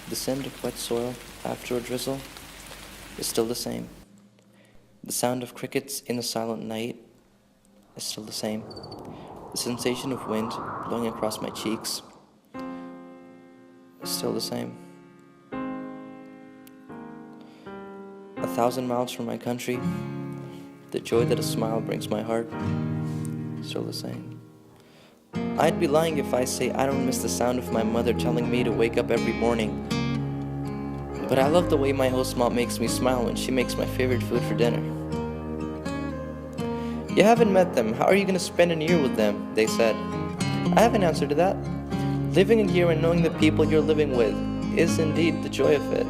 The scent of wet soil after a drizzle is still the same. The sound of crickets in the silent night is still the same. The sensation of wind blowing across my cheeks is still the same. 1,000 miles from my country, the joy that a smile brings my heart is still the same. I'd be lying if I say I don't miss the sound of my mother telling me to wake up every morning. But I love the way my host mom makes me smile when she makes my favorite food for dinner. You haven't met them. How are you going to spend a year with them? They said. I have an answer to that. Living in here and knowing the people you're living with is indeed the joy of it.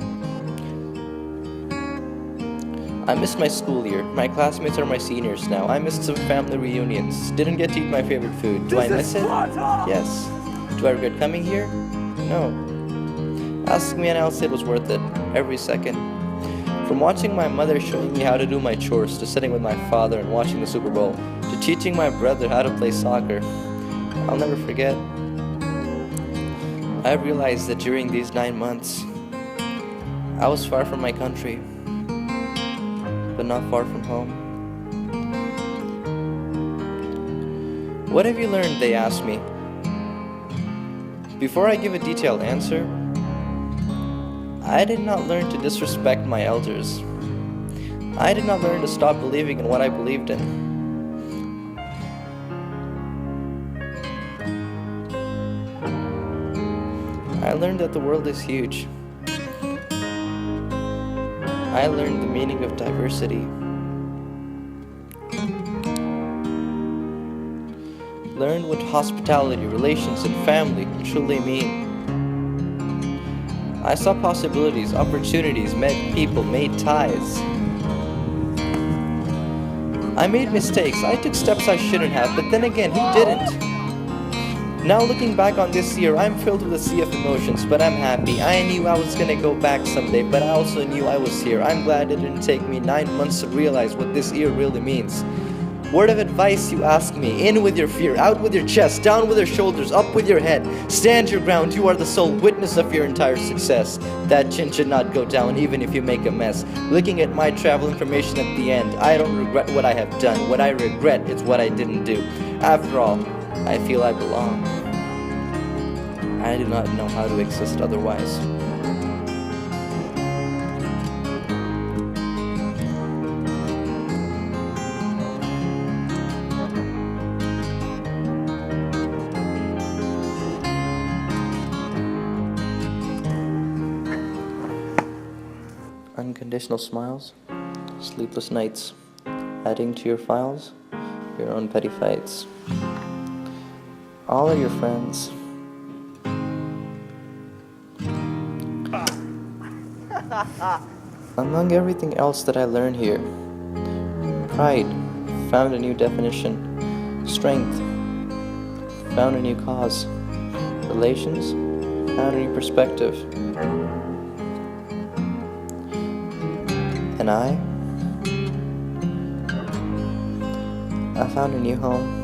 I missed my school year. My classmates are my seniors now. I missed some family reunions. Didn't get to eat my favorite food. Do I miss it? Yes. Do I regret coming here? No. Ask me and I'll say it was worth it. Every second. From watching my mother showing me how to do my chores, to sitting with my father and watching the Super Bowl, to teaching my brother how to play soccer, I'll never forget. I realized that during these 9 months, I was far from my country, but not far from home. What have you learned? They asked me. Before I give a detailed answer, I did not learn to disrespect my elders. I did not learn to stop believing in what I believed in. I learned that the world is huge. I learned the meaning of diversity. Learned what hospitality, relations, and family truly mean. I saw possibilities, opportunities, met people, made ties. I made mistakes. I took steps I shouldn't have, but then again, who didn't? Now looking back on this year, I'm filled with a sea of emotions, but I'm happy. I knew I was gonna go back someday, but I also knew I was here. I'm glad it didn't take me 9 months to realize what this year really means. Word of advice you ask me: in with your fear, out with your chest, down with your shoulders, up with your head. Stand your ground, you are the sole witness of your entire success. That chin should not go down even if you make a mess. Looking at my travel information at the end, I don't regret what I have done. What I regret is what I didn't do. After all, I feel I belong. I do not know how to exist otherwise. Unconditional smiles, sleepless nights, adding to your files, your own petty fights. All are your friends. Among everything else that I learned here, pride found a new definition, strength found a new cause, relations found a new perspective, and I found a new home.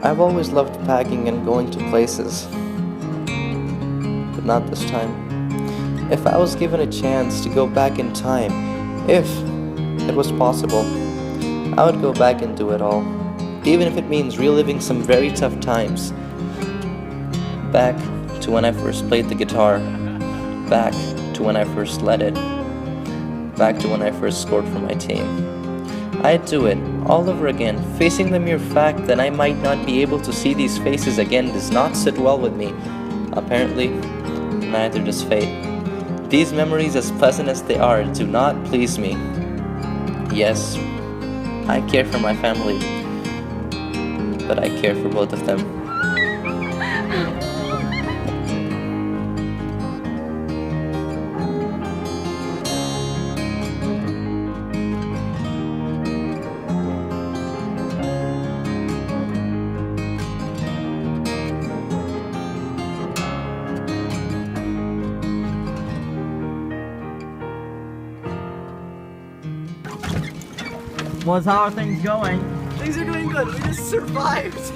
I've always loved packing and going to places, but not this time. If I was given a chance to go back in time, if it was possible, I would go back and do it all, even if it means reliving some very tough times. Back to when I first played the guitar, back to when I first led it, back to when I first scored for my team. I'd do it all over again. Facing the mere fact that I might not be able to see these faces again does not sit well with me. Apparently, neither does fate. These memories, as pleasant as they are, do not please me. Yes, I care for my family, but I care for both of them. Well, how are things going? Things are going good. We just survived.